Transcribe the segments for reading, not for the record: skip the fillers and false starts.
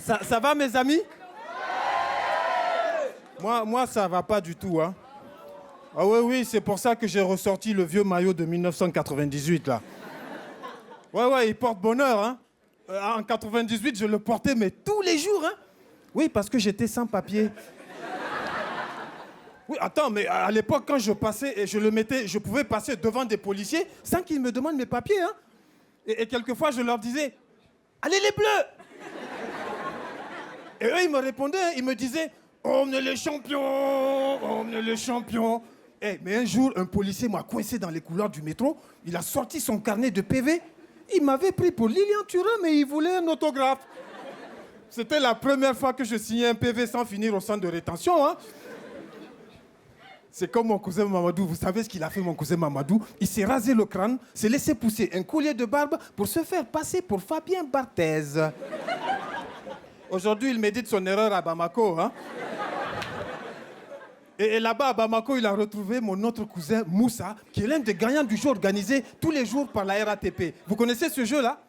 Ça va, mes amis? Moi, ça va pas du tout, hein. Ah oui, c'est pour ça que j'ai ressorti le vieux maillot de 1998, là. Ouais, il porte bonheur, hein. En 98, je le portais, mais tous les jours, hein. Oui, parce que j'étais sans papier. Oui, attends, mais à l'époque, quand je passais et je le mettais, je pouvais passer devant des policiers sans qu'ils me demandent mes papiers, hein. Et quelquefois, je leur disais, allez les bleus! Et eux, ils me répondaient, ils me disaient, on est les champions, on est les champions. Mais un jour, un policier m'a coincé dans les couloirs du métro, il a sorti son carnet de PV, il m'avait pris pour Lilian Thuram, mais il voulait un autographe. C'était la première fois que je signais un PV sans finir au centre de rétention, hein. C'est comme mon cousin Mamadou. Vous savez ce qu'il a fait, mon cousin Mamadou? Il s'est rasé le crâne, s'est laissé pousser un collier de barbe pour se faire passer pour Fabien Barthez. Aujourd'hui, il médite son erreur à Bamako, hein. Et là-bas, à Bamako, il a retrouvé mon autre cousin Moussa, qui est l'un des gagnants du jeu organisé tous les jours par la RATP. Vous connaissez ce jeu-là?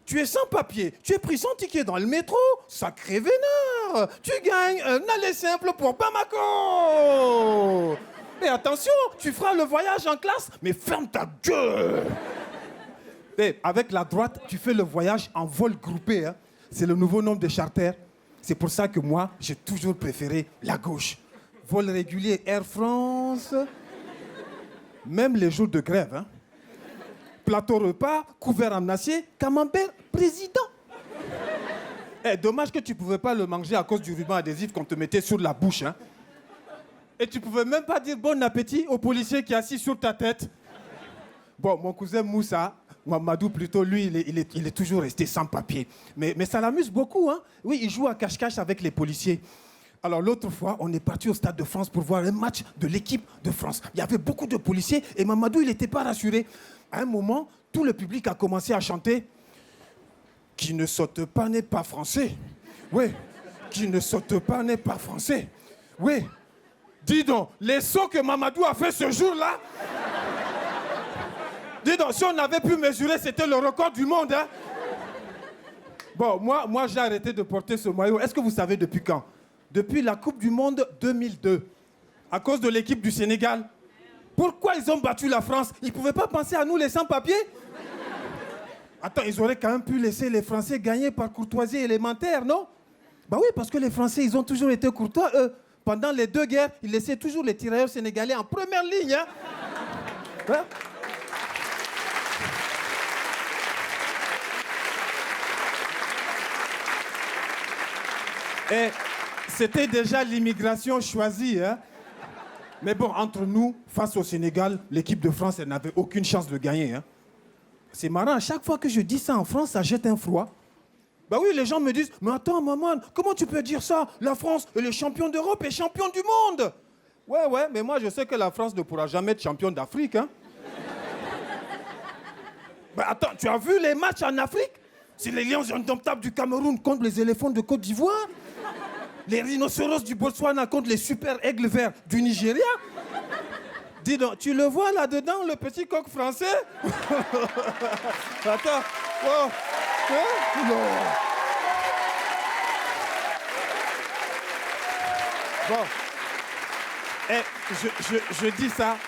Tu es sans papier, tu es pris sans ticket dans le métro, sacré vénard. Tu gagnes un aller simple pour Bamako. Mais attention, tu feras le voyage en classe, mais ferme ta gueule. Et avec la droite, tu fais le voyage en vol groupé, hein. C'est le nouveau nom de charter. C'est pour ça que moi, j'ai toujours préféré la gauche. Vol régulier Air France, même les jours de grève, hein. Plateau repas, couvert en acier, camembert, président. Dommage que tu pouvais pas le manger à cause du ruban adhésif qu'on te mettait sur la bouche, hein. Et tu pouvais même pas dire bon appétit au policier qui est assis sur ta tête. Bon, mon cousin Moussa, Mamadou plutôt, lui, il est toujours resté sans papier. Mais ça l'amuse beaucoup, hein. Oui, il joue à cache-cache avec les policiers. Alors l'autre fois, on est parti au Stade de France pour voir un match de l'équipe de France. Il y avait beaucoup de policiers et Mamadou, il n'était pas rassuré. À un moment, tout le public a commencé à chanter « Qui ne saute pas n'est pas français ». Oui, qui ne saute pas n'est pas français. Oui. Dis donc, les sauts que Mamadou a fait ce jour-là, dis donc, si on avait pu mesurer, c'était le record du monde, hein. Bon, moi j'ai arrêté de porter ce maillot. Est-ce que vous savez depuis quand? Depuis la Coupe du Monde 2002, à cause de l'équipe du Sénégal. Pourquoi ils ont battu la France? Ils ne pouvaient pas penser à nous, les sans-papiers? Attends, ils auraient quand même pu laisser les Français gagner par courtoisie élémentaire, non? Bah oui, parce que les Français, ils ont toujours été courtois, eux. Pendant les deux guerres, ils laissaient toujours les tirailleurs sénégalais en première ligne, hein? Hein? Et c'était déjà l'immigration choisie, hein? Mais bon, entre nous, face au Sénégal, l'équipe de France, elle n'avait aucune chance de gagner, hein? C'est marrant, à chaque fois que je dis ça en France, ça jette un froid. Bah oui, les gens me disent, mais attends, maman, comment tu peux dire ça? La France, elle est championne d'Europe et championne du monde. Ouais, mais moi, je sais que la France ne pourra jamais être championne d'Afrique, hein? Bah attends, tu as vu les matchs en Afrique? C'est les lions indomptables du Cameroun contre les éléphants de Côte d'Ivoire. Les rhinocéros du Botswana contre les super aigles verts du Nigeria. Dis donc, tu le vois là-dedans, le petit coq français? Attends. Oh. Hein? Non. Bon. Je dis ça.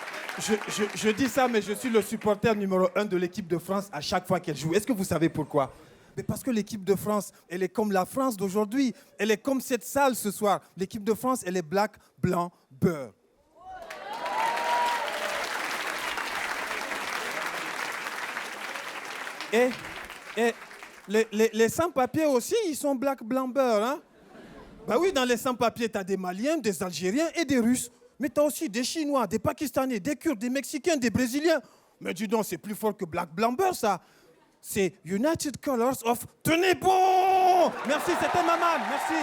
Je dis ça, mais je suis le supporter numéro 1 de l'équipe de France à chaque fois qu'elle joue. Est-ce que vous savez pourquoi? Mais parce que l'équipe de France, elle est comme la France d'aujourd'hui. Elle est comme cette salle ce soir. L'équipe de France, elle est black, blanc, beurre. Et les sans-papiers aussi, ils sont black, blanc, beurre, hein? Bah oui, dans les sans-papiers, t'as des Maliens, des Algériens et des Russes. Mais t'as aussi des Chinois, des Pakistanais, des Kurdes, des Mexicains, des Brésiliens. Mais dis donc, c'est plus fort que black, blanc, beurre, ça. C'est United Colors of... Tenez bon! Merci, c'était Maman, merci.